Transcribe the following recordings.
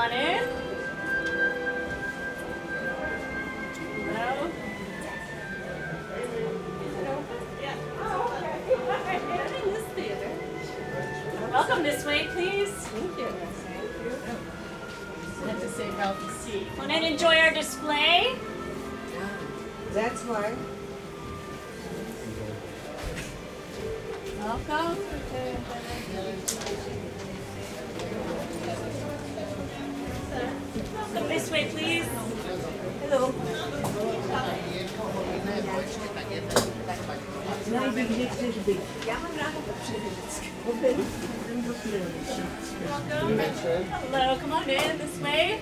on in. Hello. Welcome this way, please. Thank you. Have to say healthy seat. Come in and enjoy our display. That's why. Welcome. Welcome this way, please. Hello. Welcome. Hello, come on in this way.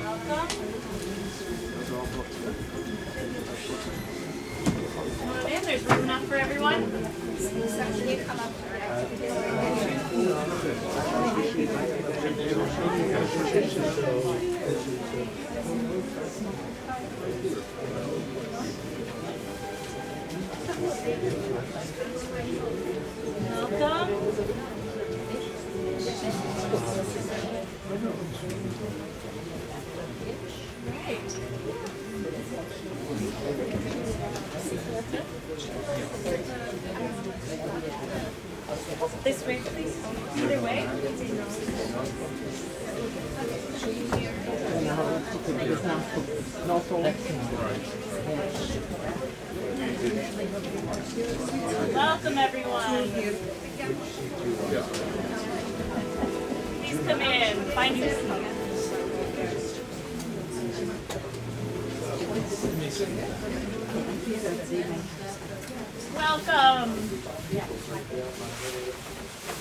Welcome. Come on in, there's room enough for everyone. Welcome. Great. This way, please. Either way. Welcome, everyone. Please come in. Find your seat. Welcome.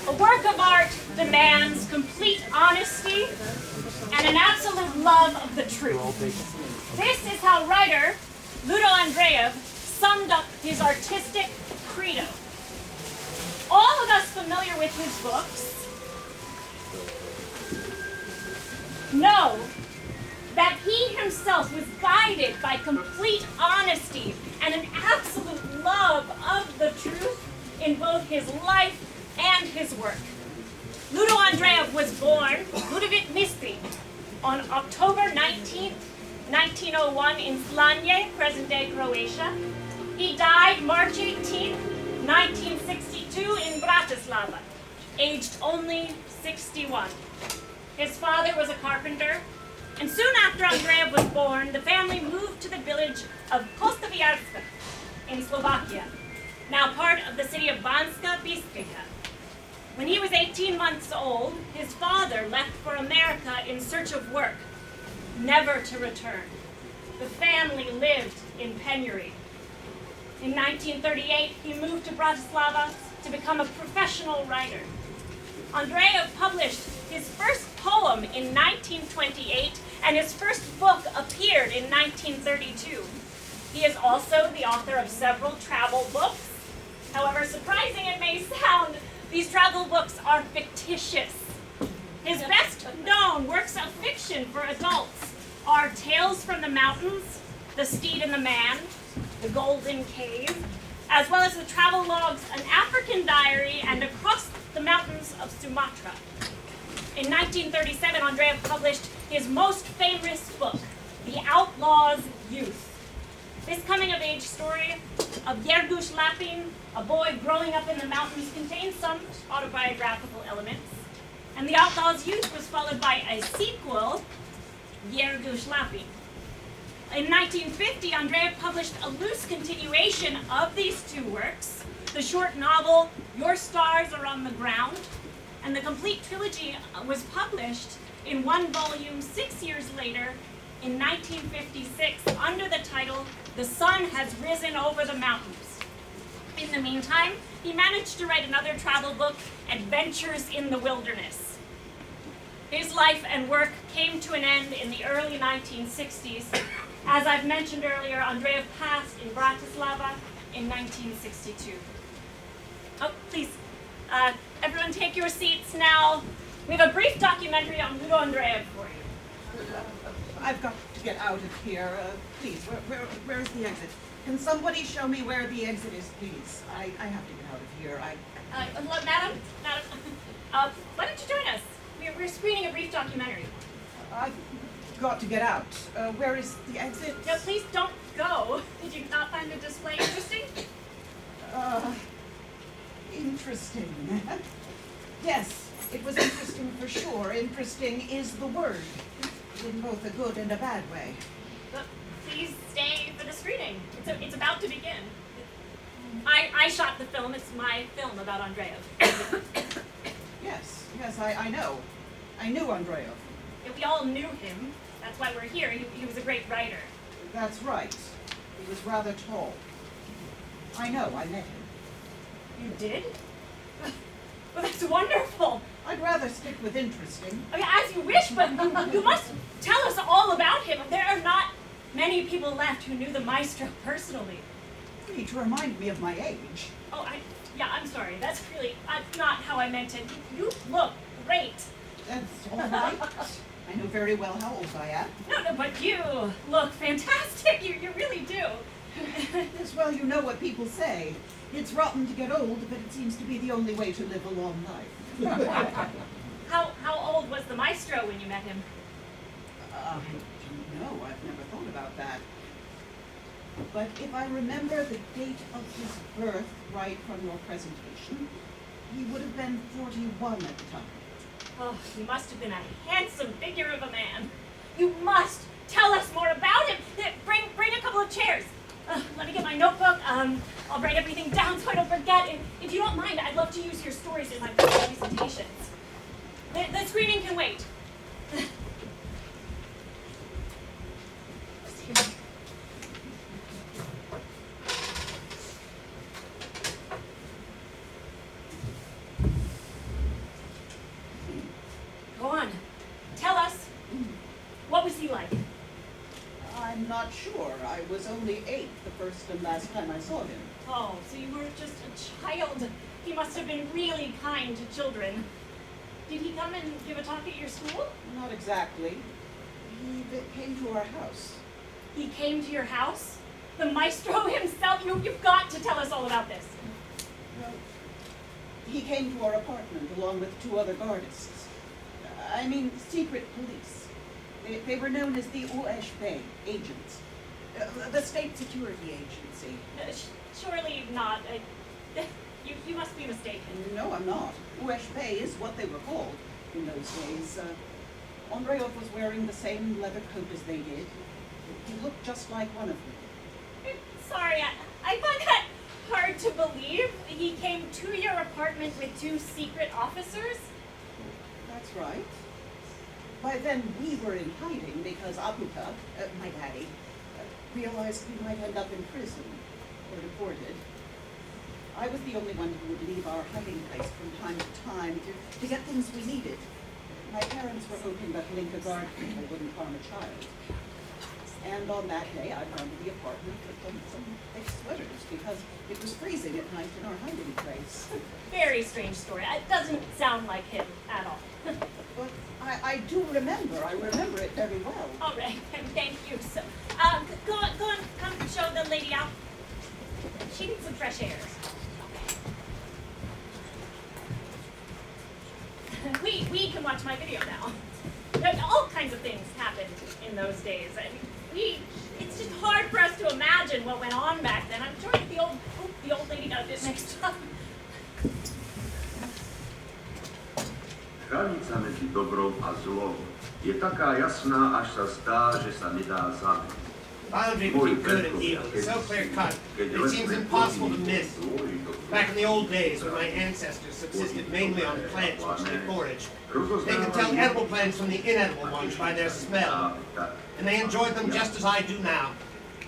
A work of art demands complete honesty and an absolute love of the truth. This is how writer Ludo Ondrejov summed up his artistic credo. All of us familiar with his books know that he himself was guided by complete honesty and an absolute love of the truth in both his life and his work. Ludo Ondrejov was born Ludovit Mistri on October 19, 1901 in Slanje, present-day Croatia. He died March 18, 1962 in Bratislava, aged only 61. His father was a carpenter, and soon after Ondrejov was born, the family moved to the village of Kostoviarska in Slovakia, now part of the city of Banska Bystrica. When he was 18 months old, his father left for America in search of work, never to return. The family lived in penury. In 1938, he moved to Bratislava to become a professional writer. Ondrejov published his first poem in 1928, and his first book appeared in 1932. He is also the author of several travel books. However surprising it may sound, these travel books are fictitious. His best known works of fiction for adults are Tales from the Mountains, The Steed and the Man, The Golden Cave, as well as the travel logs An African Diary and Across the Mountains of Sumatra. In 1937, Ondrejov published his most famous book, The Outlaw's Youth. This coming-of-age story of Jerguš Lapin, a boy growing up in the mountains, contains some autobiographical elements. And The Outlaw's Youth was followed by a sequel, Jerguš Lapin. In 1950, Ondrejov published a loose continuation of these two works, the short novel Your Stars Are on the Ground, and the complete trilogy was published in one volume 6 years later in 1956 under the title The Sun Has Risen Over the Mountains. In the meantime, he managed to write another travel book, Adventures in the Wilderness. His life and work came to an end in the early 1960s. As I've mentioned earlier, Ondrejov passed in Bratislava in 1962. Oh, please, everyone take your seats now. We have a brief documentary on Ludo Ondrejov for you. I've got to get out of here. Please, where is the exit? Can somebody show me where the exit is, please? I have to get out of here. Look, madam, why don't you join us? We're screening a brief documentary. I've got to get out. Where is the exit? No, please don't go. Did you not find the display interesting? Interesting. Yes, it was interesting for sure. Interesting is the word, in both a good and a bad way. But please stay for the screening. It's about to begin. I shot the film. It's my film about Ondrejov. Yes, I know. I knew Ondrejov. We all knew him. That's why we're here. He was a great writer. That's right. He was rather tall. I know, I met him. You did? Well, that's wonderful. I'd rather stick with interesting. I mean, as you wish, but you must tell us all about him. There are not many people left who knew the maestro personally. You need to remind me of my age. Oh, I'm sorry. That's really not how I meant it. You look great. That's all right. I know very well how old I am. No, but you look fantastic. You really do. Yes, well, you know what people say. It's rotten to get old, but it seems to be the only way to live a long life. How old was the maestro when you met him? I don't know. I've never thought about that. But if I remember the date of his birth right from your presentation, he would have been 41 at the time. Oh, he must have been a handsome figure of a man. You must tell us more about him. Bring a couple of chairs. Let me get my notebook. I'll write everything down so I don't forget. If you don't mind, I'd love to use your stories in my presentations. The screening can wait. Go on. Tell us. What was he like? I'm not sure. I was only 8 the first and last time I saw him. Oh, so you were just a child. He must have been really kind to children. Did he come and give a talk at your school? Not exactly. He came to our house. He came to your house? The maestro himself? You've got to tell us all about this. Well, he came to our apartment along with 2 other guardists. I mean, secret police. They were known as the OSB agents, the state security agency. Surely not. You must be mistaken. No, I'm not. OSB is what they were called in those days. Ondrejov was wearing the same leather coat as they did. He looked just like one of them. Sorry, I find that hard to believe. He came to your apartment with 2 secret officers? That's right. By then, we were in hiding because Abuka, my daddy, realized we might end up in prison or deported. I was the only one who would leave our hiding place from time to time to get things we needed. My parents were hoping that link a guard people wouldn't harm a child. And on that day, I'd gone to the apartment with some thick sweaters because it was freezing at night in our hiding place. Very strange story. It doesn't sound like him at all. But I do remember. I remember it very well. All right, thank you. So, go on, come show the lady out. She needs some fresh air. We can watch my video now. All kinds of things happened in those days. It's just hard for us to imagine what went on back then. I'm sure that the old lady got a bit mixed up. Hranica medzi dobrom a zlom je taká jasná, až sa zdá, že sa nedá zabiť. Boundary between good and evil is so clear-cut that it seems impossible to miss. Back in the old days, when my ancestors subsisted mainly on plants which they foraged, they could tell edible plants from the inedible ones by their smell, and they enjoyed them just as I do now.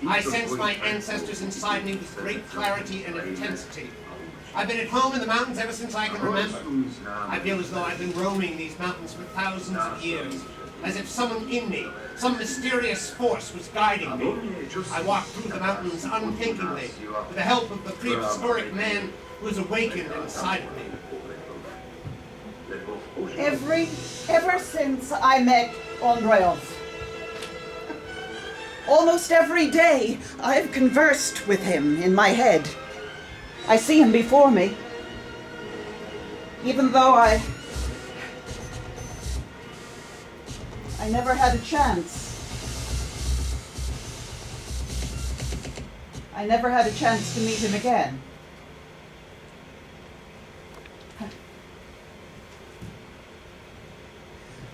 I sense my ancestors inside me with great clarity and intensity. I've been at home in the mountains ever since I can remember. I feel as though I've been roaming these mountains for thousands of years, as if someone in me, some mysterious force was guiding me. I walk through the mountains unthinkingly, with the help of the prehistoric man who has awakened inside of me. Ever since I met Ondrejov. Almost every day, I've conversed with him in my head. I see him before me. Even though I never had a chance. I never had a chance to meet him again.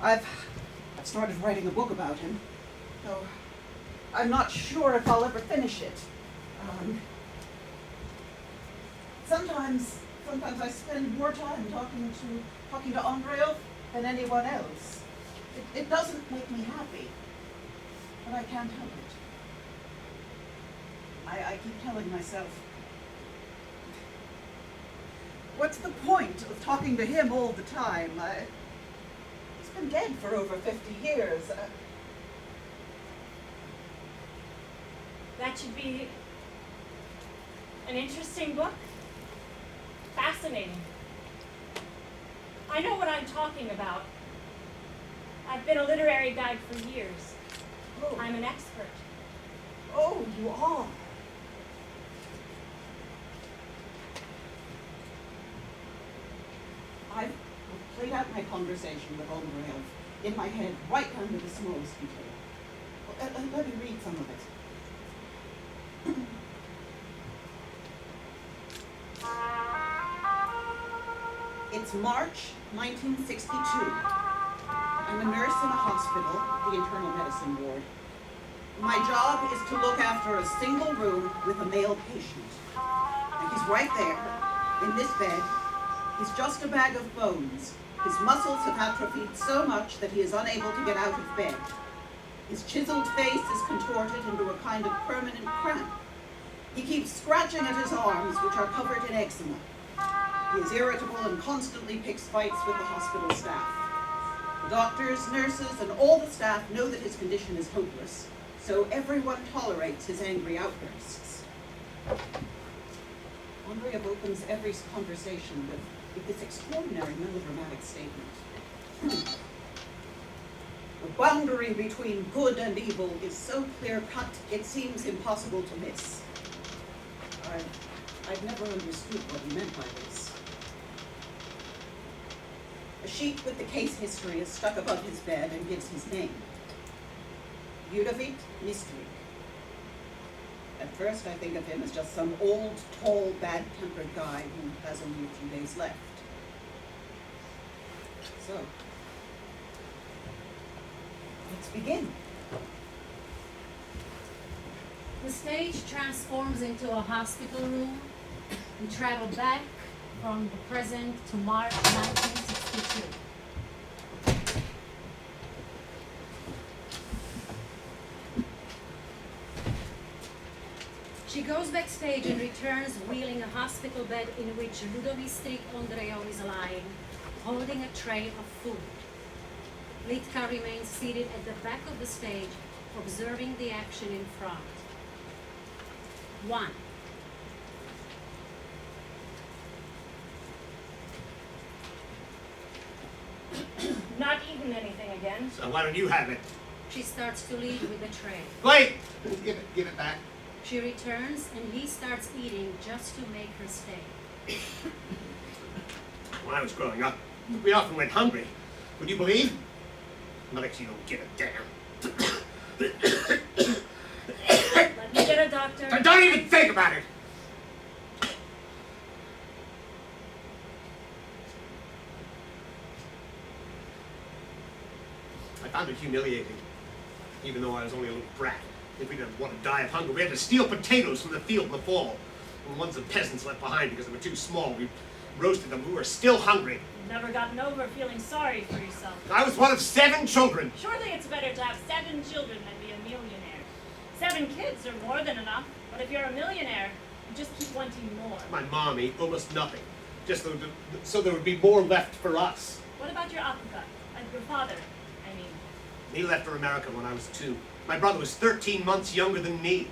I've started writing a book about him, though I'm not sure if I'll ever finish it. Sometimes I spend more time talking to Ondrejov than anyone else. It doesn't make me happy, but I can't help it. I keep telling myself, what's the point of talking to him all the time? He's been dead for over 50 years. That should be an interesting book. Fascinating. I know what I'm talking about. I've been a literary guide for years. Oh. I'm an expert. Oh, you are. I've played out my conversation with Ondrejov in my head, right down to the smallest detail. Let me read some of it. It's March 1962. I'm a nurse in a hospital, the internal medicine ward. My job is to look after a single room with a male patient. And he's right there, in this bed. He's just a bag of bones. His muscles have atrophied so much that he is unable to get out of bed. His chiseled face is contorted into a kind of permanent cramp. He keeps scratching at his arms, which are covered in eczema. He is irritable and constantly picks fights with the hospital staff. The doctors, nurses, and all the staff know that his condition is hopeless, so everyone tolerates his angry outbursts. Ondrejov opens every conversation with this extraordinary melodramatic statement. The boundary between good and evil is so clear-cut, it seems impossible to miss. I've never understood what he meant by this. A sheet with the case history is stuck above his bed and gives his name. Ludovic Mystery. At first, I think of him as just some old, tall, bad-tempered guy who has only a few days left. So, let's begin. The stage transforms into a hospital room. We travel back from the present to March 1962. She goes backstage and returns wheeling a hospital bed in which Ludovic Ondrejov is lying, holding a tray of food. Litka remains seated at the back of the stage, observing the action in front. 1. Not eaten anything again. So why don't you have it? She starts to leave with the tray. Wait! Give it back. She returns and he starts eating just to make her stay. When I was growing up, we often went hungry. Would you believe? Alex, you don't give a damn. Let me get a doctor. Don't even think about it! I found it humiliating, even though I was only a little brat. If we didn't want to die of hunger, we had to steal potatoes from the field in the fall. And ones the peasants left behind because they were too small, we roasted them. We were still hungry. You've never gotten over feeling sorry for yourself. I was one of 7 children. Surely it's better to have 7 children than be a millionaire. 7 kids are more than enough, but if you're a millionaire, you just keep wanting more. My mom ate almost nothing, just so there would be more left for us. What about your apuka? And your father, I mean. He left for America when I was 2. My brother was 13 months younger than me.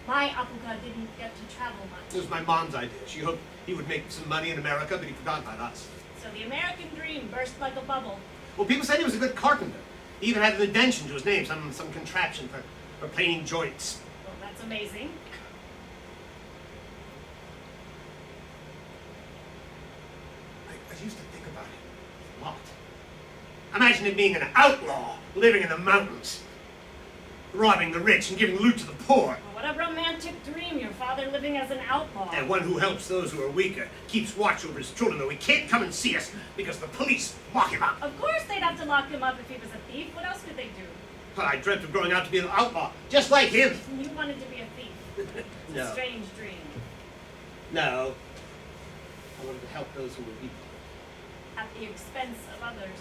My apuka didn't get to travel much. It was my mom's idea. She hoped he would make some money in America, but he forgot about us. So the American dream burst like a bubble. Well, people said he was a good carpenter. He even had an indention to his name, some contraption for for planing joints. Well, that's amazing. I used to think about it a lot. Imagine it being an outlaw living in the mountains, robbing the rich and giving loot to the poor. Well, what a romantic dream, your father living as an outlaw. And one who helps those who are weaker, keeps watch over his children, though he can't come and see us because the police lock him up. Of course they'd have to lock him up if he was a thief. What else could they do? Well, I dreamt of growing out to be an outlaw, just like him. You wanted to be a thief. It's No. a strange dream. No. I wanted to help those who were weak. At the expense of others.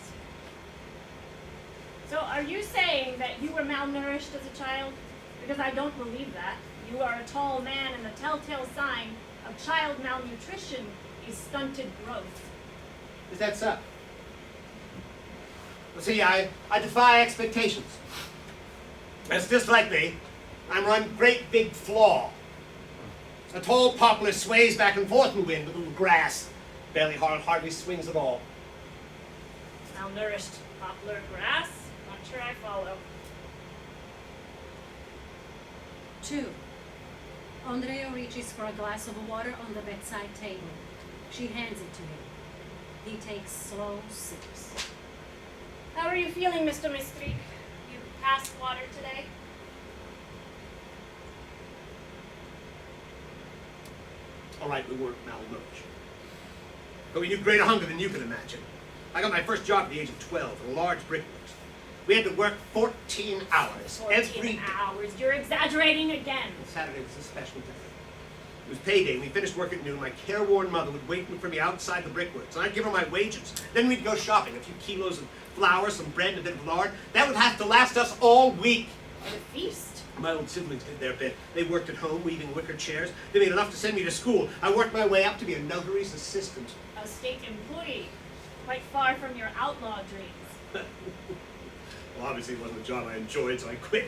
So are you saying that you were malnourished as a child? Because I don't believe that. You are a tall man, and the telltale sign of child malnutrition is stunted growth. Is that so? Well, see, I defy expectations. That's just like me. I'm one great big flaw. A tall poplar sways back and forth in the wind with a little grass. Barely hardly swings at all. Malnourished poplar grass? Not sure I follow. 2. Ondrejov reaches for a glass of water on the bedside table. She hands it to him. He takes slow sips. How are you feeling, Mr. Mistrik? You passed water today? All right, we weren't malnourished. But we knew greater hunger than you can imagine. I got my first job at the age of 12 in a large brickworks. We had to work 14 hours 14 every day. hours. You're exaggerating again. Saturday was a special day. It was payday, and we finished work at noon. My careworn mother would wait for me outside the brickworks, and I'd give her my wages. Then we'd go shopping, a few kilos of flour, some bread, and a bit of lard. That would have to last us all week. What a feast. My old siblings did their bit. They worked at home, weaving wicker chairs. They made enough to send me to school. I worked my way up to be a notary's assistant. A state employee. Quite far from your outlaw dreams. Well, obviously it wasn't a job I enjoyed, so I quit.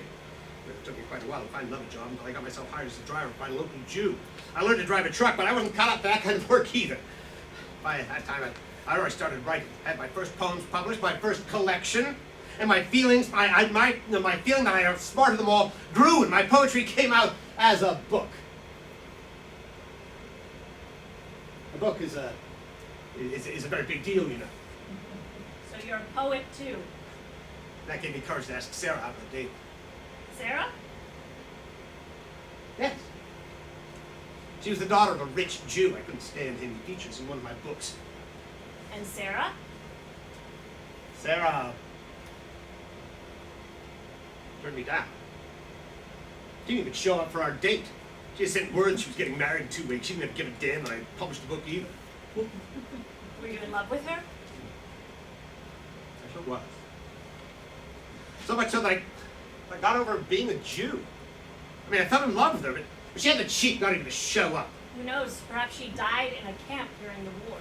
It took me quite a while to find another job until I got myself hired as a driver by a local Jew. I learned to drive a truck, but I wasn't cut out for that kind of work either. By that time, I already started writing. I had my first poems published, my first collection, and my feelings, my feeling that I outsmarted them all grew, and my poetry came out as a book. A book is a very big deal, you know. So you're a poet too. That gave me courage to ask Sarah out on a date. Sarah? Yes. She was the daughter of a rich Jew. I couldn't stand him. He features in one of my books. And Sarah? Sarah turned me down. She didn't even show up for our date. She just sent word she was getting married in 2 weeks. She didn't have to give a damn that I published the book either. Were you in love with her? I sure was. So much so that I got over being a Jew. I mean, I fell in love with her, but she had the cheek not even to show up. Who knows? Perhaps she died in a camp during the war.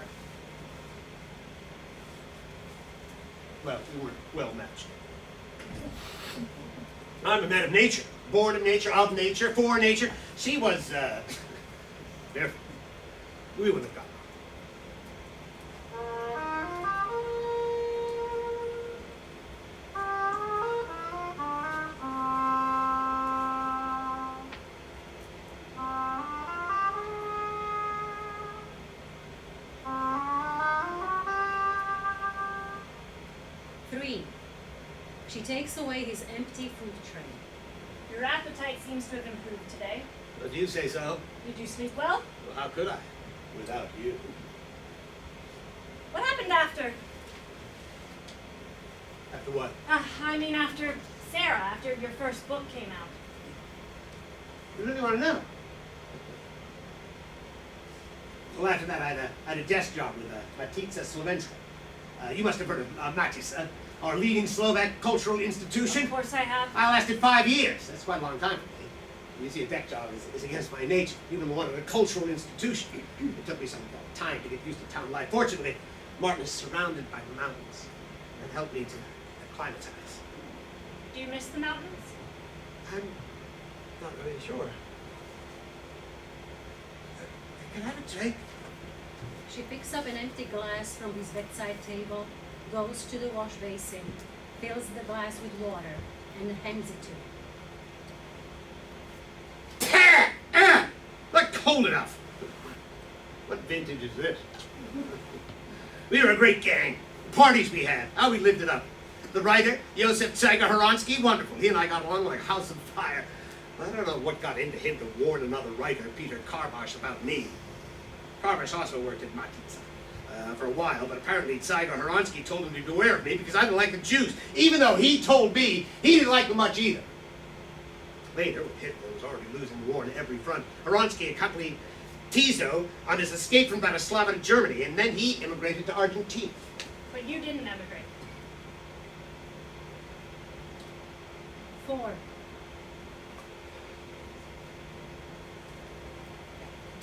Well, we weren't well matched. I'm a man of nature, born of nature, of nature, for nature. She was, different. We wouldn't have gotten She takes away his empty food tray. Your appetite seems to have improved today. Well, do you say so? Did you sleep well? Well, how could I? Without you. What happened after? After what? I mean after Sarah, after your first book came out. You really want to know? Well, after that, I had a desk job with Nazi Slovak. You must have heard of Nazi, our leading Slovak cultural institution. Of course I have. I lasted 5 years. That's quite a long time for me. You see, a deck job is against my nature, even one of a cultural institution. It took me some time to get used to town life. Fortunately, Martin is surrounded by the mountains and helped me to acclimatize. Do you miss the mountains? I'm not really sure. Can I have a drink? She picks up an empty glass from his bedside table, goes to the wash basin, fills the glass with water, and hands it to him. cold enough. What vintage is this? We were a great gang. The parties we had, how we lived it up. The writer, Jozef Steiner, wonderful. He and I got along like a house of fire. I don't know what got into him to warn another writer, Peter Karbash, about me. Karbash also worked at Matica for a while, but apparently Steiner told him to beware of me because I didn't like the Jews, even though he told me he didn't like them much either. Later, when Hitler was already losing the war on every front, Aronsky accompanied Tiso on his escape from Bratislava to Germany, and then he immigrated to Argentina. But you didn't emigrate. 4.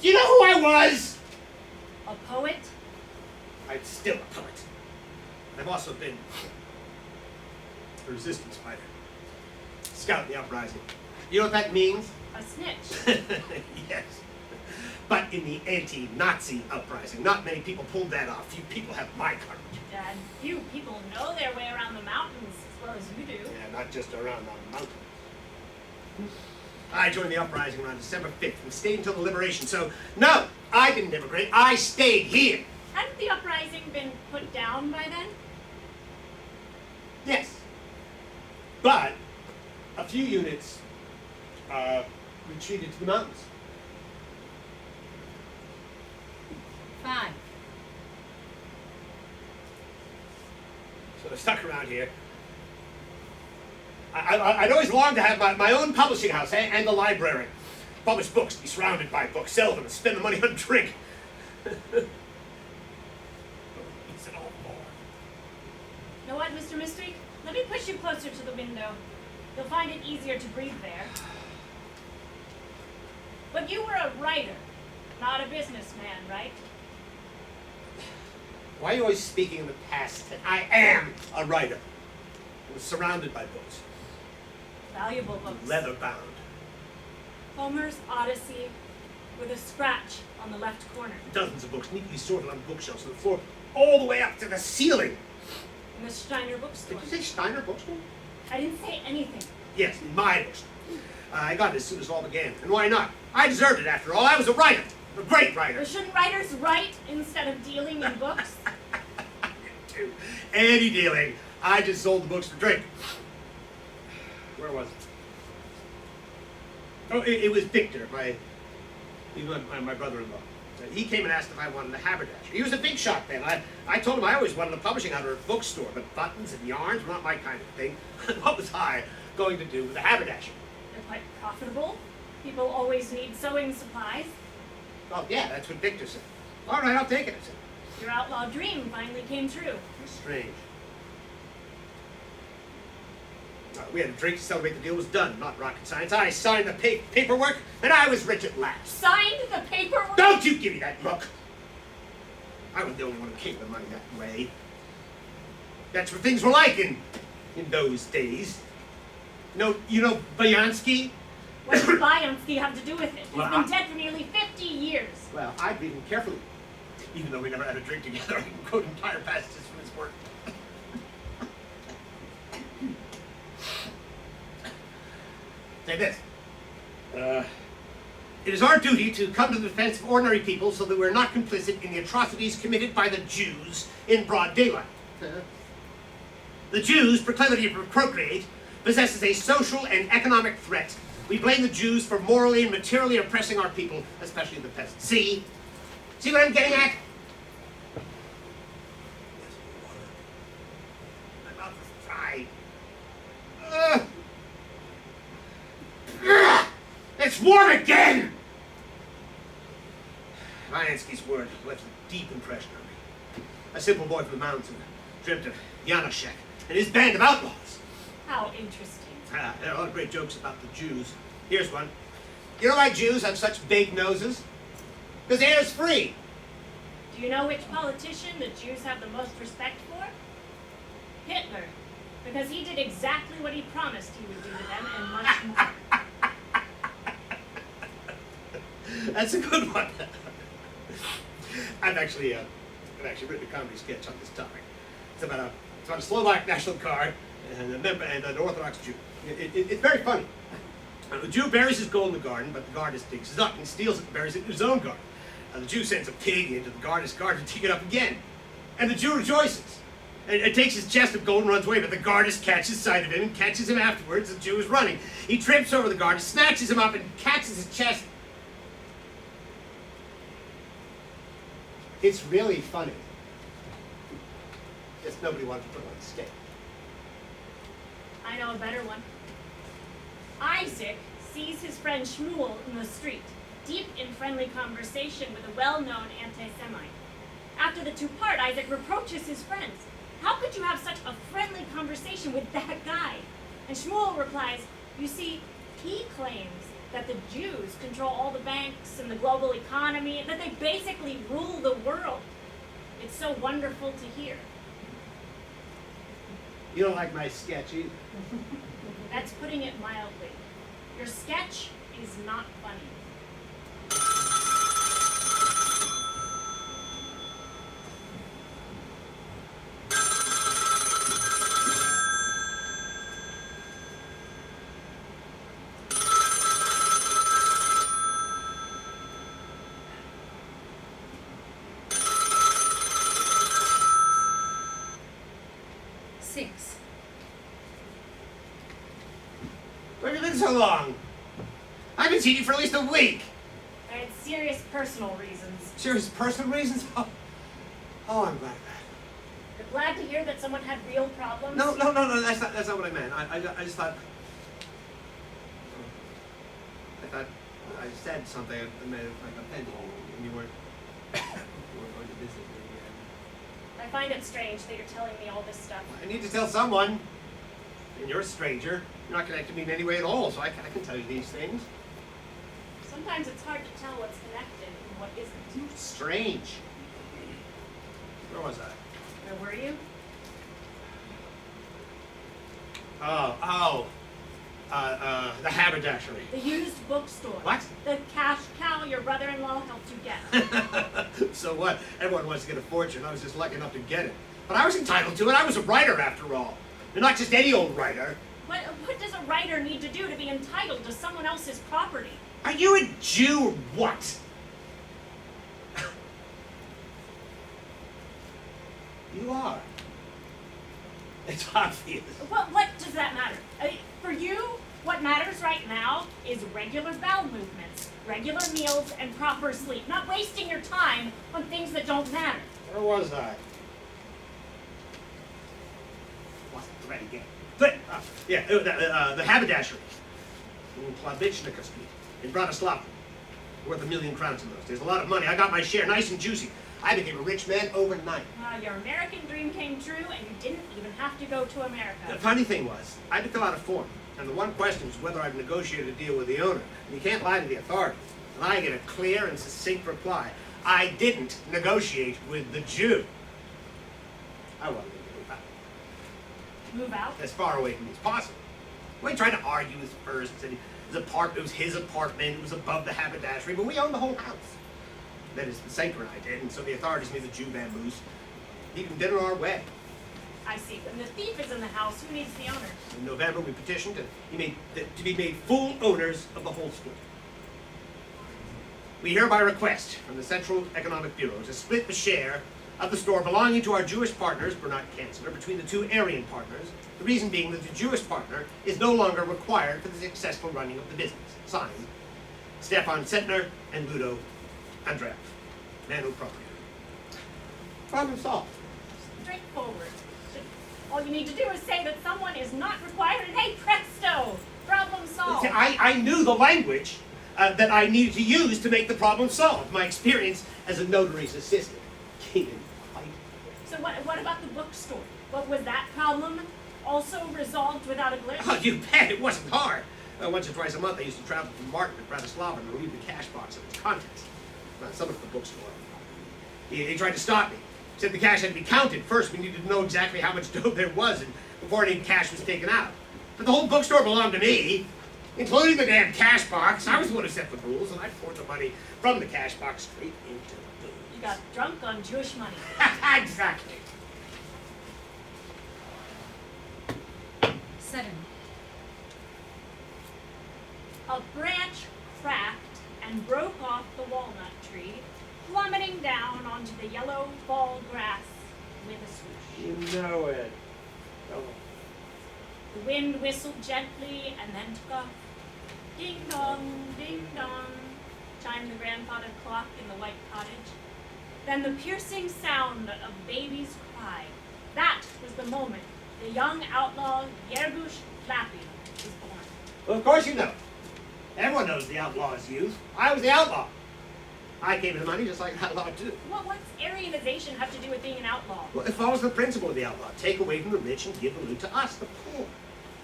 Do you know who I was? A poet? I'm still a poet. I've also been a resistance fighter. Scout in the uprising. You know what that means? A snitch. Yes. But in the anti-Nazi uprising, not many people pulled that off. Few people have my courage. Dad, few people know their way around the mountains as well as you do. Yeah, not just around the mountains. I joined the uprising around December 5th and stayed until the liberation. So, no, I didn't immigrate. I stayed here. Hadn't the uprising been put down by then? Yes. But a few units retreated to the mountains. 5. So I stuck around here. I'd always longed to have my own publishing house and a library. Publish books, be surrounded by books, sell them, and spend the money on drink. What's it all for? You know what, Mr. Mistreak? Let me push you closer to the window. You'll find it easier to breathe there. But you were a writer, not a businessman, right? Why are you always speaking in the past? I am a writer. I was surrounded by books. Valuable books. Leather bound. Homer's Odyssey with a scratch on the left corner. Dozens of books neatly sorted on bookshelves on the floor, all the way up to the ceiling. In the Steiner Bookstore. Did you say Steiner Bookstore? I didn't say anything. Yes, in my bookstore. I got it as soon as it all began. And why not? I deserved it after all. I was a writer. A great writer. But shouldn't writers write instead of dealing in books? Any dealing. I just sold the books for drink. Where was it? Oh, it was Victor, my brother-in-law. He came and asked if I wanted a haberdasher. He was a big shot then. I told him I always wanted a publishing house or a bookstore, but buttons and yarns were not my kind of thing. What was I going to do with a haberdasher? They're quite profitable. People always need sewing supplies. Oh, yeah, that's what Victor said. All right, I'll take it, I said. Your outlaw dream finally came true. Strange. We had a drink to celebrate the deal was done, not rocket science. I signed the paperwork, and I was rich at last. Signed the paperwork? Don't you give me that look! I was the only one who came the money that way. That's what things were like in those days. You know Bayansky? What did Bayansky have to do with it? He's Well, been dead for nearly 50 years. Well, I'd read him carefully. Even though we never had a drink together, I can quote entire passages from his work. Say this. It is our duty to come to the defense of ordinary people so that we're not complicit in the atrocities committed by the Jews in broad daylight. The Jews' proclivity to procreate possesses a social and economic threat. We blame the Jews for morally and materially oppressing our people, especially the peasants. See? See what I'm getting at? My mouth is dry. It's warm again! Bayansky's word left a deep impression on me. A simple boy from the mountains dreamt of Januszek and his band of outlaws. How interesting. There are a lot of great jokes about the Jews. Here's one. You know why Jews have such big noses? Because air is free. Do you know which politician the Jews have the most respect for? Hitler. Because he did exactly what he promised he would do to them and much more. That's a good one. I've actually written a comedy sketch on this topic. It's about a Slovak National Guard and an Orthodox Jew. It's very funny. The Jew buries his gold in the garden, but the gardenist digs it up and steals it and buries it in his own garden. The Jew sends a pig into the gardenist's garden to dig it up again. And the Jew rejoices and takes his chest of gold and runs away, but the gardenist catches sight of him and catches him afterwards. The Jew is running. He trips over the gardenist, snatches him up, and catches his chest. It's really funny. Just nobody wanted to put it on stage. I know a better one. Isaac sees his friend Shmuel in the street, deep in friendly conversation with a well-known anti-Semite. After the two part, Isaac reproaches his friends. How could you have such a friendly conversation with that guy? And Shmuel replies, you see, he claims that the Jews control all the banks and the global economy, and that they basically rule the world. It's so wonderful to hear. You don't like my sketch either. That's putting it mildly. Your sketch is not funny. Where have you been so long? I haven't seen you for at least a week. I had serious personal reasons. Serious personal reasons? Oh, I'm glad. You're glad to hear that someone had real problems? No, that's not what I meant. I just thought I said something that made it offended you, and you weren't going to visit me. I find it strange that you're telling me all this stuff. I need to tell someone. And you're a stranger. You're not connected to me in any way at all, so I can tell you these things. Sometimes it's hard to tell what's connected and what isn't. Strange. Where was I? Where were you? The haberdashery. The used bookstore. What? The cash cow your brother-in-law helped you get. So what? Everyone wants to get a fortune. I was just lucky enough to get it. But I was entitled to it. I was a writer after all. And not just any old writer. What does a writer need to do to be entitled to someone else's property? Are you a Jew or what? You are. It's obvious. What does that matter? For you, what matters right now is regular bowel movements, regular meals, and proper sleep. Not wasting your time on things that don't matter. Where was I? What's the thread again? The haberdashery. In Plavichnica Street, in Bratislava. Worth $1 million crowns in those days. A lot of money. I got my share, nice and juicy. I became a rich man overnight. Your American dream came true, and you didn't even have to go to America. The funny thing was, I had to fill out a form, and the one question was whether I'd negotiated a deal with the owner. And you can't lie to the authorities. And I get a clear and succinct reply. I didn't negotiate with the Jew. I wanted to move out. Move out? As far away from me as possible. We tried to argue with first, and it was his apartment, it was above the haberdashery, but we owned the whole house. That is, the Saker and I did, and so the authorities made the Jew bamboos. Even dinner our way. I see. When the thief is in the house, who needs the owner? In November, we petitioned to be made full owners of the whole store. We hereby request from the Central Economic Bureau to split the share of the store belonging to our Jewish partners, Bernard Kanzler, between the two Aryan partners, the reason being that the Jewish partner is no longer required for the successful running of the business. Signed, Stefan Centner and Ludo Ondrejov, Nano property. Problem solved. Straightforward. All you need to do is say that someone is not required, and hey, presto! Problem solved. I knew the language that I needed to use to make the problem solved. My experience as a notary's assistant came in quite. So what about the bookstore? What was that problem also resolved without a glitch? Oh, you bet. It wasn't hard. Once or twice a month, I used to travel from Martin to Bratislava and relieve the cash box of its contents. Some of the bookstore. He tried to stop me. Said the cash had to be counted first. We needed to know exactly how much dough there was and before any cash was taken out. But the whole bookstore belonged to me, including the damn cash box. I was the one who set the rules, and I poured the money from the cash box straight into the booze. You got drunk on Jewish money. Exactly. 7. A branch cracked and broke off the walnut tree, plummeting down onto the yellow fall grass with a swoosh. You know it. Oh. The wind whistled gently and then took off. Ding dong, chimed the grandfather clock in the white cottage. Then the piercing sound of a baby's cry. That was the moment the young outlaw Yerbush Lappy was born. Well, of course you know. Everyone knows the outlaw's youth. I was the outlaw. I gave him the money just like an outlaw too. Well, what's Aryanization have to do with being an outlaw? Well, it follows the principle of the outlaw. Take away from the rich and give the loot to us, the poor.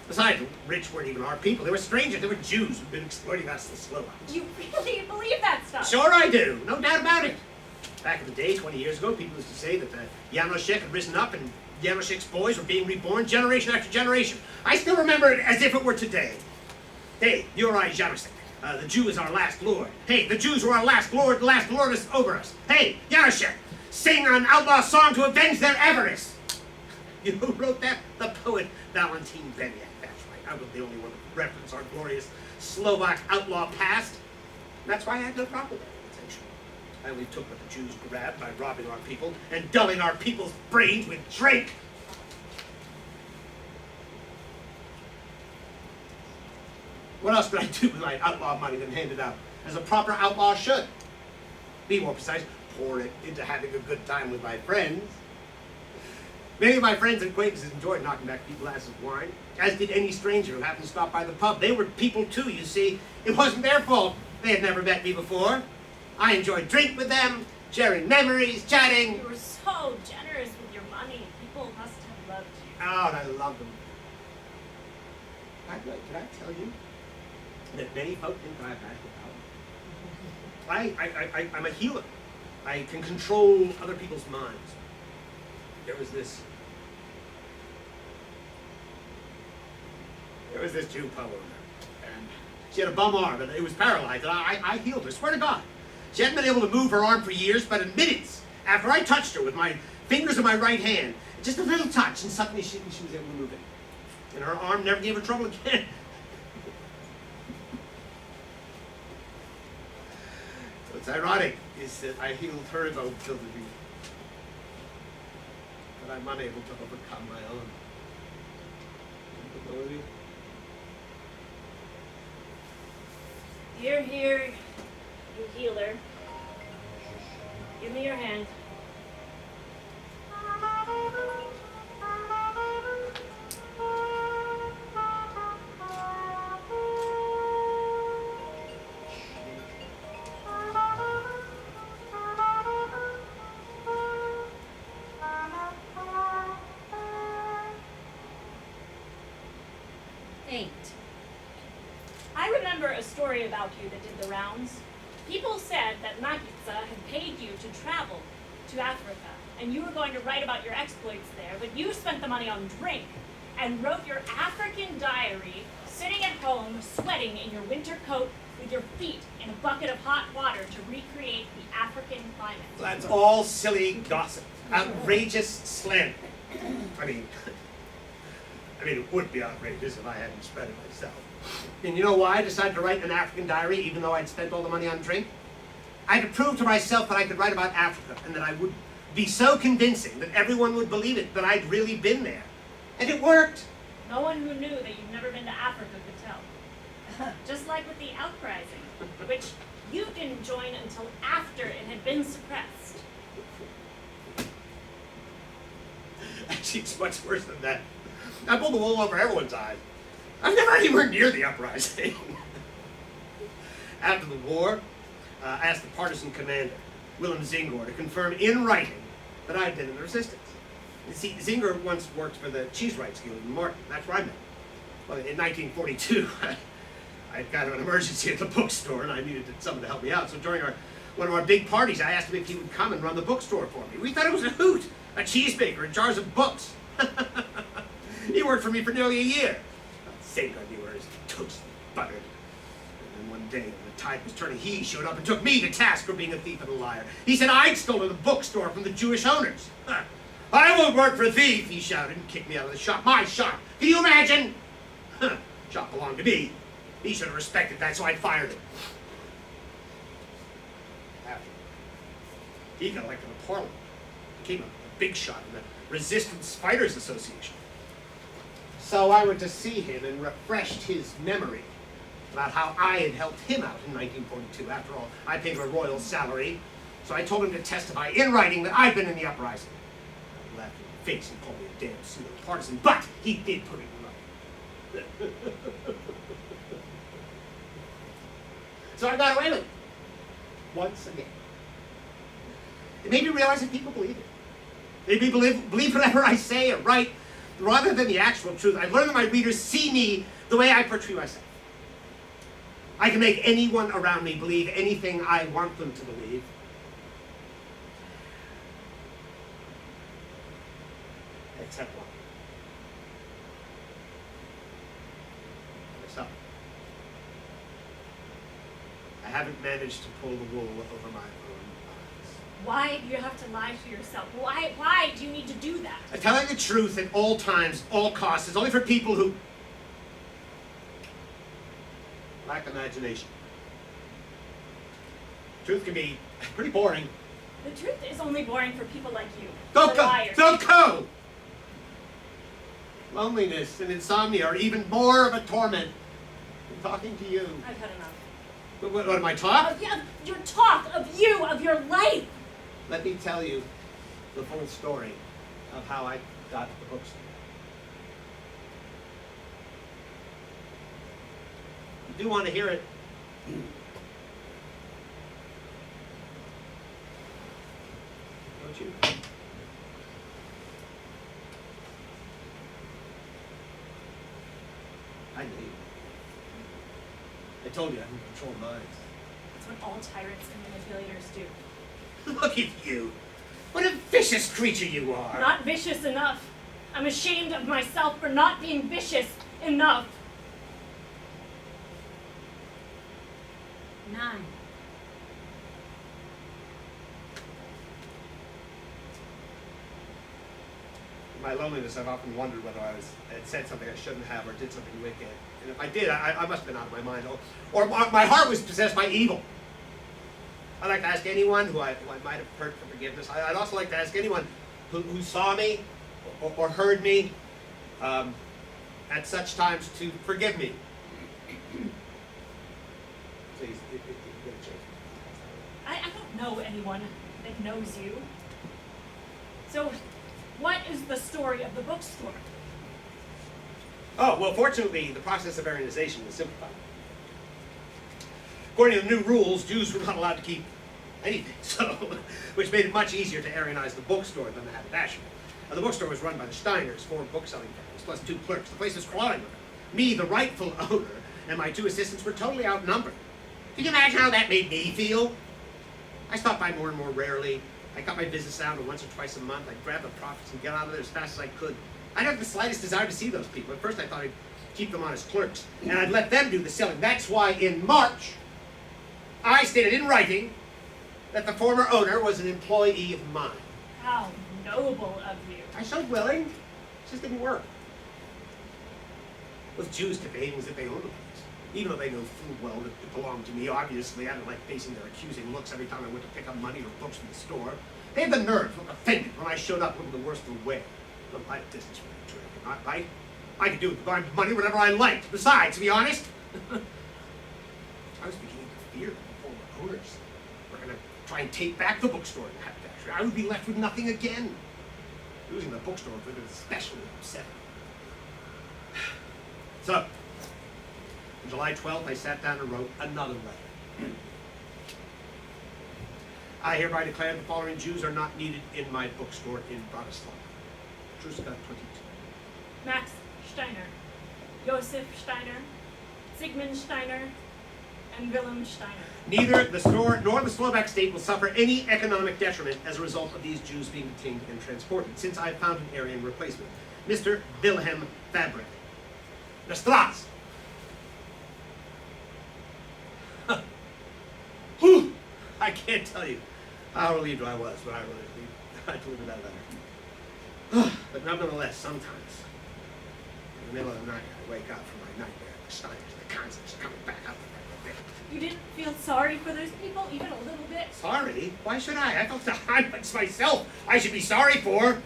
Besides, the rich weren't even our people. They were strangers. They were Jews who'd been exploiting us, the Slovaks. You really believe that stuff? Sure I do. No doubt about it. Back in the day, 20 years ago, people used to say that the Janoschek had risen up and Janoschek's boys were being reborn generation after generation. I still remember it as if it were today. Hey, you're right, Janoschek. The Jew is our last lord. Hey, the Jews were our last lord, the last lordess over us. Hey, Janoschek, sing an outlaw song to avenge their avarice. You know who wrote that? The poet Valentin Benyak. That's right. I was the only one to reference our glorious Slovak outlaw past. That's why I had no problem with Aryanization. I only took what the Jews grabbed by robbing our people and dulling our people's brains with drink. What else could I do with my outlaw money than hand it out, as a proper outlaw should? Be more precise, pour it into having a good time with my friends. Many of my friends and acquaintances enjoyed knocking back a few glasses of wine, as did any stranger who happened to stop by the pub. They were people too, you see. It wasn't their fault. They had never met me before. I enjoyed drink with them, sharing memories, chatting. You were so generous with your money. People must have loved you. Oh, and I loved them. Can I tell you that many folk think I have magical power? I'm a healer. I can control other people's minds. There was this Jew poem, and she had a bum arm, and it was paralyzed, and I healed her, swear to God. She hadn't been able to move her arm for years, but in minutes, after I touched her with my fingers of my right hand, just a little touch, and suddenly she was able to move it. And her arm never gave her trouble again. What's ironic is that I healed her mobility, but I'm unable to overcome my own ability. You're here, you healer. Give me your hand. I remember a story about you that did the rounds. People said that Makica had paid you to travel to Africa, and you were going to write about your exploits there, but you spent the money on drink and wrote your African diary sitting at home, sweating in your winter coat with your feet in a bucket of hot water to recreate the African climate. That's all silly gossip. Outrageous slander. I mean, it would be outrageous if I hadn't spread it myself. And you know why I decided to write an African diary even though I'd spent all the money on drink? I had to prove to myself that I could write about Africa and that I would be so convincing that everyone would believe it, that I'd really been there. And it worked. No one who knew that you'd never been to Africa could tell. Just like with the uprising, which you didn't join until after it had been suppressed. Actually, it's much worse than that. I pulled the wool over everyone's eyes. I've never anywhere near the uprising. After the war, I asked the partisan commander, Willem Zingor, to confirm in writing that I had been in the resistance. You see, Zingor once worked for the Cheese Rights Guild in Martin. That's where I met him. Well, in 1942, I had got an emergency at the bookstore, and I needed someone to help me out. So during one of our big parties, I asked him if he would come and run the bookstore for me. We thought it was a hoot, a cheese baker and jars of books. He worked for me for nearly a year. Same idea where his toast buttered. And then one day, when the tide was turning, he showed up and took me to task for being a thief and a liar. He said I'd stolen the bookstore from the Jewish owners. I won't work for a thief, he shouted and kicked me out of the shop. My shop. Can you imagine? Shop belonged to me. He should have respected that, so I fired him. After he got elected to Parliament, became a big shot in the Resistance Fighters Association. So I went to see him and refreshed his memory about how I had helped him out in 1942. After all, I paid him a royal salary, so I told him to testify in writing that I'd been in the uprising. I laughed in the face and called me a damn pseudo-partisan, but he did put it in writing. So I got away with it. Once again. It made me realize that people believe it. They believe whatever I say or write, rather than the actual truth. I've learned that my readers see me the way I portray myself. I can make anyone around me believe anything I want them to believe. Except one. Myself. I haven't managed to pull the wool over my own eyes. Why do you have to lie to yourself? Why do you need to do that? Telling the truth at all times, all costs, is only for people who lack imagination. Truth can be pretty boring. The truth is only boring for people like you. Don't the go! liars. Don't go! Loneliness and insomnia are even more of a torment than talking to you. I've had enough. What am I talk? Your talk of you, of your life. Let me tell you the full story of how I got the bookstore. You do want to hear it. Don't you? I knew you. I told you I can control minds. That's what all tyrants and manipulators do. Look at you. What a vicious creature you are. Not vicious enough. I'm ashamed of myself for not being vicious enough. 9. In my loneliness, I've often wondered whether I had said something I shouldn't have or did something wicked. And if I did, I must have been out of my mind. Or my heart was possessed by evil. I'd like to ask anyone who I might have hurt for forgiveness. I'd also like to ask anyone who saw me or heard me at such times to forgive me. Please, get a change. I don't know anyone that knows you. So, what is the story of the bookstore? Oh, well, fortunately, the process of Aryanization was simplified. According to the new rules, Jews were not allowed to keep anything, so, which made it much easier to Aryanize the bookstore than the haberdashery. The bookstore was run by the Steiners, 4 bookselling families, plus 2 clerks. The place was crawling with them. Me, the rightful owner, and my 2 assistants were totally outnumbered. Can you imagine how that made me feel? I stopped by more and more rarely. I cut my business down to once or twice a month. I'd grab the profits and get out of there as fast as I could. I didn't have the slightest desire to see those people. At first I thought I'd keep them on as clerks, and I'd let them do the selling. That's why in March, I stated in writing that the former owner was an employee of mine. How noble of you. I showed willing. It just didn't work. With Jews to behave as if they owned the place. Even though they know full well that it belonged to me, obviously, I didn't like facing their accusing looks every time I went to pick up money or books from the store. They had the nerve to look offended when I showed up looking the worst of the way. Look, my business was terrific. I could do with my money whatever I liked. Besides, to be honest, I was beginning to fear that the former owners were going to try and take back the bookstore and the haberdashery. I would be left with nothing again. Losing the bookstore would have been especially upsetting. So, on July 12th, I sat down and wrote another letter. I hereby declare the following Jews are not needed in my bookstore in Bratislava. Truska 22. Max Steiner, Jozef Steiner, Sigmund Steiner, and Willem Steiner. Neither the store nor the Slovak state will suffer any economic detriment as a result of these Jews being detained and transported, since I have found an Aryan replacement, Mr. Wilhelm Fabric. The Strasse. Whew! I can't tell you how relieved I was when I delivered that letter. But nonetheless, sometimes the middle of the night, I wake up from my nightmare. The Steiners, the concepts are coming back up. You didn't feel sorry for those people, even a little bit? Sorry? Why should I? I felt the Heimlich myself. I should be sorry for.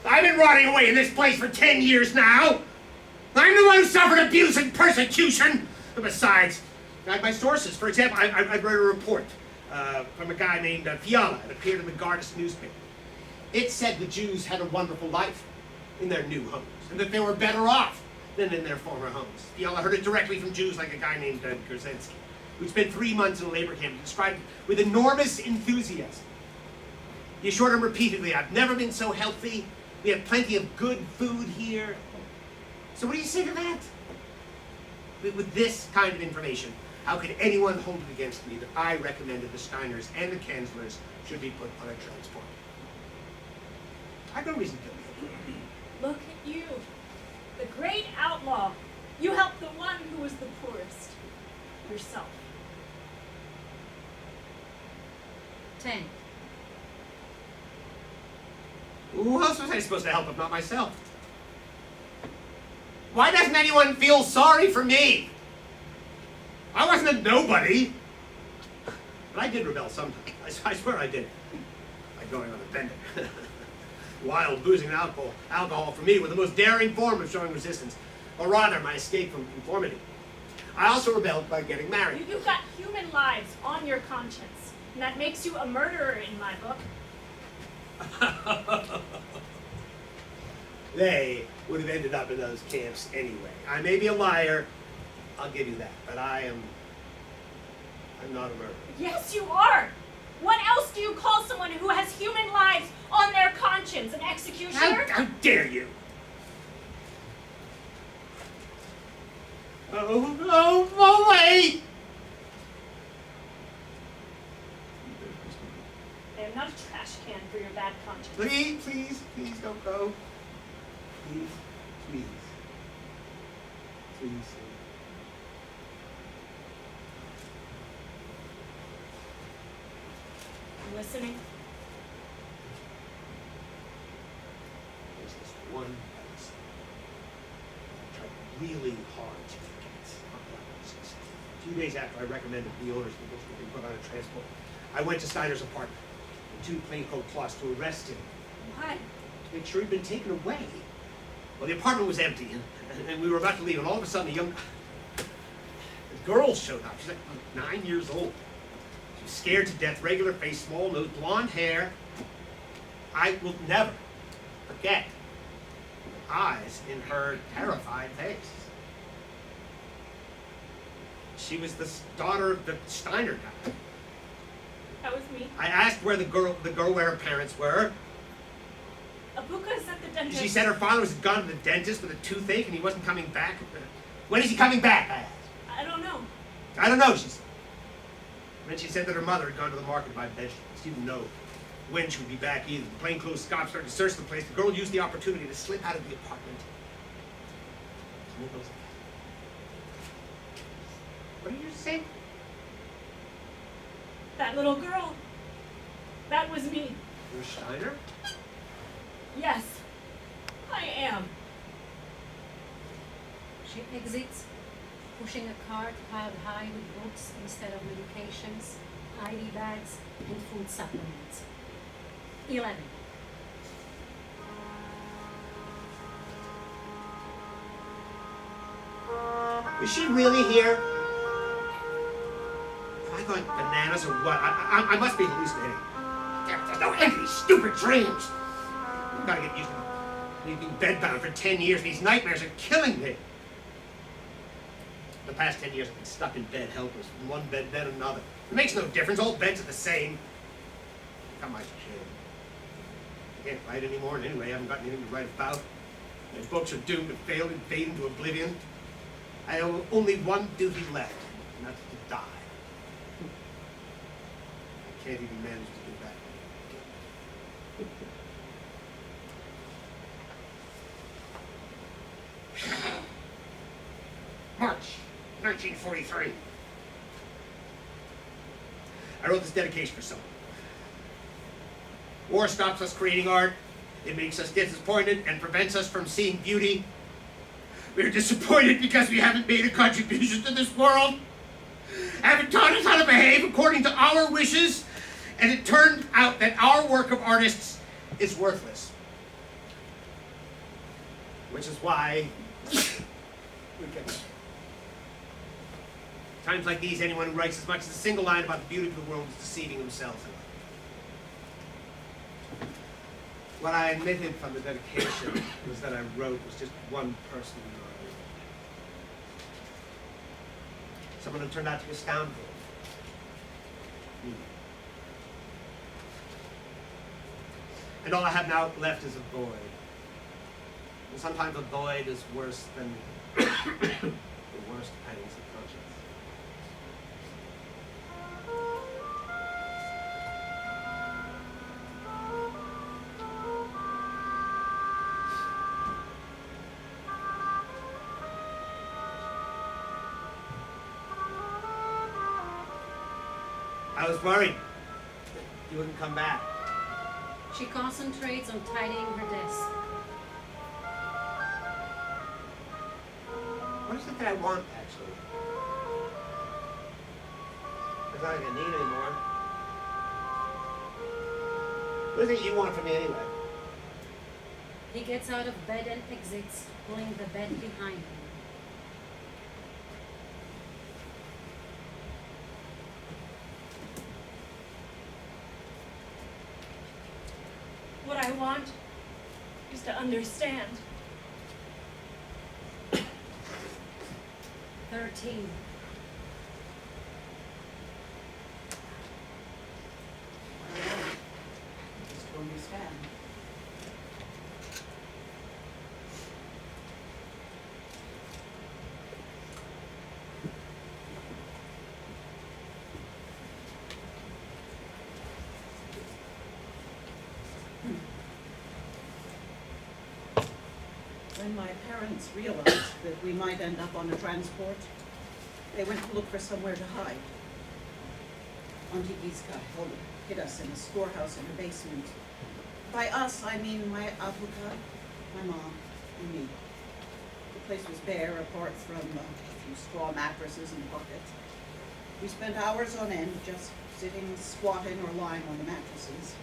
I've been rotting away in this place for 10 years now. I'm the one who suffered abuse and persecution. And besides, I have my sources. For example, I read a report from a guy named Fiala. It appeared in the Gardist newspaper. It said the Jews had a wonderful life in their new homes, and that they were better off than in their former homes. Fiala heard it directly from Jews like a guy named Gerzensky, who'd spent 3 months in a labor camp and described it with enormous enthusiasm. He assured him repeatedly, I've never been so healthy. We have plenty of good food here. So what do you say to that? With this kind of information, how could anyone hold it against me that I recommended the Steiners and the Kanzlers should be put on a transport? I've no reason to believe it. Look at you, the great outlaw. You helped the one who was the poorest. Yourself. 10. Who else was I supposed to help if not myself? Why doesn't anyone feel sorry for me? I wasn't a nobody. But I did rebel sometimes. I swear I did. Like going on a bender. Wild boozing and alcohol for me were the most daring form of showing resistance. Or rather, my escape from conformity. I also rebelled by getting married. You've got human lives on your conscience, and that makes you a murderer in my book. They would have ended up in those camps anyway. I may be a liar, I'll give you that, but I'm not a murderer. Yes, you are. What else do you call someone who has human lives on their conscience? An executioner? How dare you? Oh, wait! I am not a trash can for your bad conscience. Please don't go. Please. I'm listening. There's this one place I tried really hard to get. 2 days after I recommended the owners of the bookstore be put on a transport, I went to Steiner's apartment in 2 plainclothes to arrest him. Why? To make sure he'd been taken away. Well, the apartment was empty, and we were about to leave, and all of a sudden a girl showed up. She's like 9 years old. She was scared to death, regular face, small nose, blonde hair. I will never forget the eyes in her terrified face. She was the daughter of the Steiner guy. That was me. I asked where the girl where her parents were. Abuka is at the dentist. She said her father was gone to the dentist with a toothache and he wasn't coming back. When is he coming back? I asked. I don't know. I don't know, she said. And then she said that her mother had gone to the market to buy vegetables. She didn't know when she would be back either. The plainclothes cops started to search the place. The girl used the opportunity to slip out of the apartment. What did you say? That little girl. That was me. You're Steiner? Yes, I am. She exits, pushing a cart piled high with books instead of medications, ID bags, and food supplements. 11. Is she really here? Am I going bananas or what? I must be hallucinating. There's no end to these stupid dreams. I've got to get used to being bedbound for 10 years. These nightmares are killing me. The past 10 years I've been stuck in bed, helpless, from one bed, then another. It makes no difference. All beds are the same. How much shame. I can't write anymore, and anyway, I haven't got anything to write about. My books are doomed to fail and fade into oblivion. I have only one duty left, and that's to die. I can't even manage to do that. March 1943. I wrote this dedication for someone. War stops us creating art. It makes us disappointed and prevents us from seeing beauty. We're disappointed because we haven't made a contribution to this world, haven't taught us how to behave according to our wishes, and it turned out that our work of artists is worthless. Which is why we can. Times like these, anyone who writes as much as a single line about the beauty of the world is deceiving himself. What I omitted from the dedication was that I wrote was just one person. Someone who turned out to be a scoundrel. Me. And all I have now left is a void. And sometimes a void is worse than the worst pangs of conscience. I was worried that you wouldn't come back. She concentrates on tidying her desk. What is it that I want, actually? There's nothing I need anymore. What is it you want from me anyway? He gets out of bed and exits, pulling the bed behind him. What I want is to understand. 13. Just to understand. When my parents realized that we might end up on a transport, they went to look for somewhere to hide. Auntie Giska hid us in a storehouse in her basement. By us, I mean my abuka, my mom, and me. The place was bare, apart from a few straw mattresses and buckets. We spent hours on end just sitting, squatting, or lying on the mattresses.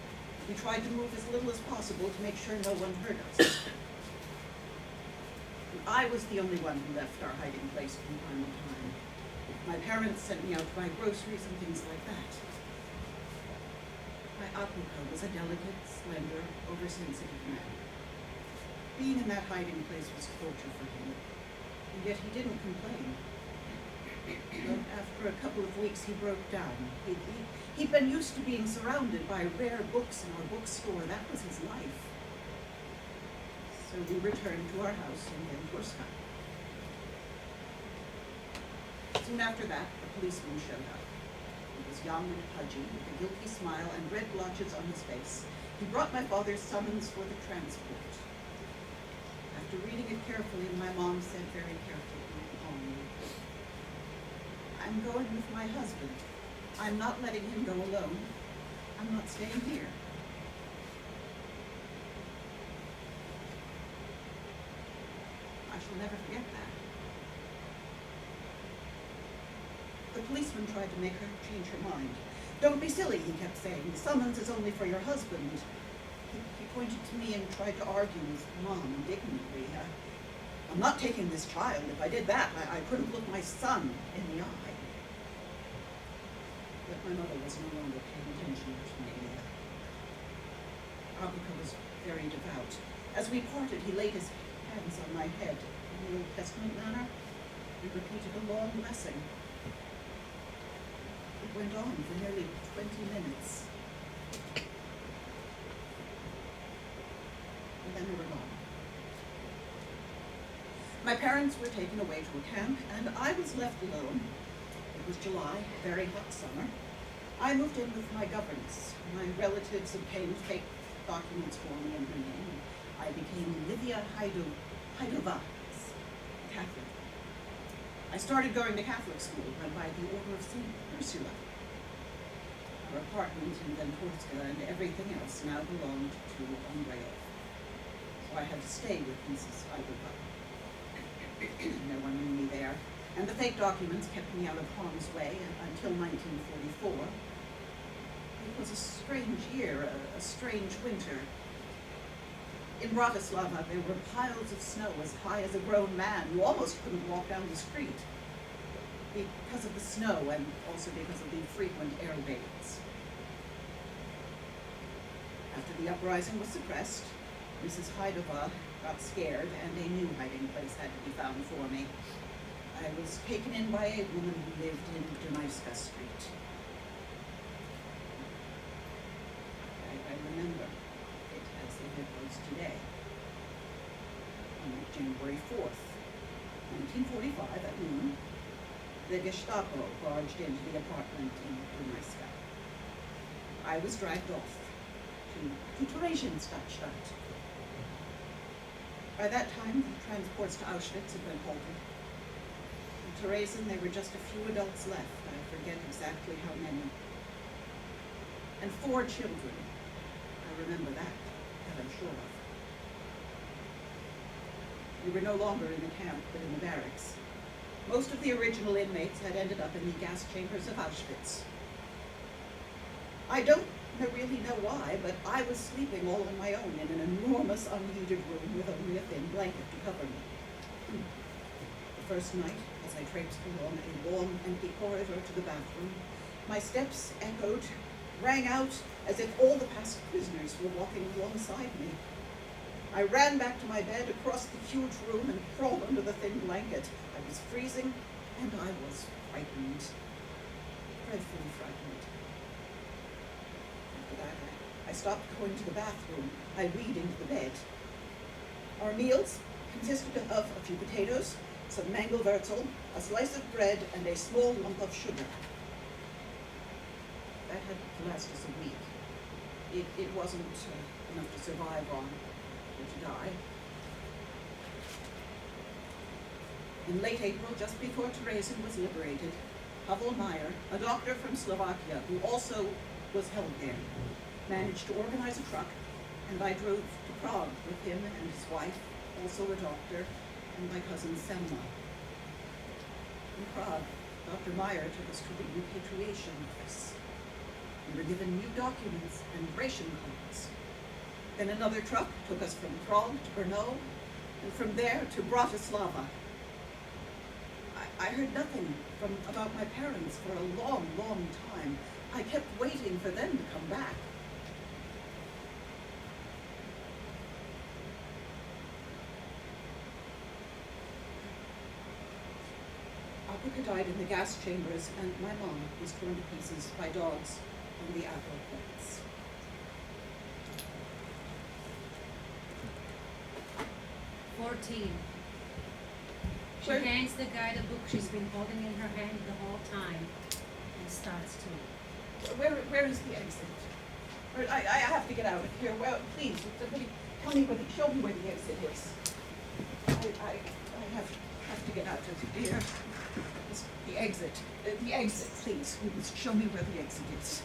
We tried to move as little as possible to make sure no one heard us. I was the only one who left our hiding place from time to time. My parents sent me out to buy groceries and things like that. My abuka was a delicate, slender, oversensitive man. Being in that hiding place was torture for him, and yet he didn't complain. But after a couple of weeks, he broke down. He'd been used to being surrounded by rare books in our bookstore. That was his life. So we returned to our house in Venturska. Soon after that, a policeman showed up. He was young and pudgy, with a guilty smile and red blotches on his face. He brought my father's summons for the transport. After reading it carefully, my mom said very carefully, I'm going with my husband. I'm not letting him go alone. I'm not staying here. I shall never forget that. The policeman tried to make her change her mind. Don't be silly, he kept saying. The summons is only for your husband. He pointed to me and tried to argue with Mom indignantly. I'm not taking this child. If I did that, I couldn't look my son in the eye. But my mother was no longer paying attention to me. Abuka was very devout. As we parted, he laid his hands on my head in the Old Testament manner and repeated a long blessing. It went on for nearly 20 minutes. And then we were gone. My parents were taken away to a camp, and I was left alone. It was July, a very hot summer. I moved in with my governess. My relatives obtained fake documents for me in her name. I became Lydia Piovarcsyova-Steinerova, Catholic. I started going to Catholic school, run by the Order of St. Ursula. Our apartment in Venturska and everything else now belonged to Ondrejov. So I had to stay with Mrs. Piovarcsyova. And the fake documents kept me out of harm's way until 1944. It was a strange year, a strange winter. In Bratislava, there were piles of snow as high as a grown man. You almost couldn't walk down the street because of the snow and also because of the frequent air raids. After the uprising was suppressed, Mrs. Haidova got scared and a new hiding place had to be found for me. I was taken in by a woman who lived in Dunajska Street. I remember it as if it was today. On January 4th, 1945 at noon, the Gestapo barged into the apartment in Dunajska. I was dragged off to Theresienstadt. By that time, the transports to Auschwitz had been halted. In Theresen, there were just a few adults left. I forget exactly how many. And 4 children. I remember that I'm sure of. We were no longer in the camp, but in the barracks. Most of the original inmates had ended up in the gas chambers of Auschwitz. I don't really know why, but I was sleeping all on my own in an enormous unheated room with only a thin blanket to cover me. The first night, as I traipsed along a long, empty corridor to the bathroom, my steps echoed, rang out as if all the past prisoners were walking alongside me. I ran back to my bed across the huge room and crawled under the thin blanket. I was freezing, and I was frightened, dreadfully frightened. After that, I stopped going to the bathroom. I weed into the bed. Our meals consisted of a few potatoes, some mangelwurzel, a slice of bread, and a small lump of sugar. That had to last us a week. It wasn't enough to survive on or to die. In late April, just before Theresen was liberated, Pavel Meyer, a doctor from Slovakia who also was held there, managed to organize a truck, and I drove to Prague with him and his wife, also a doctor, and my cousin Selma. In Prague, Dr. Meyer took us to the repatriation office. We were given new documents and ration cards. Then another truck took us from Prague to Brno, and from there to Bratislava. I heard nothing about my parents for a long, long time. I kept waiting for them to come back. Apuka died in the gas chambers, and my mom was torn to pieces by dogs on the Aron plates. She hands the guy the book she's been holding in her hand the whole time and starts to read. Where is the exit? I have to get out of here. Well, please, somebody tell me show me where the exit is. I have to get out of here. The exit, please. Show me where the exit is.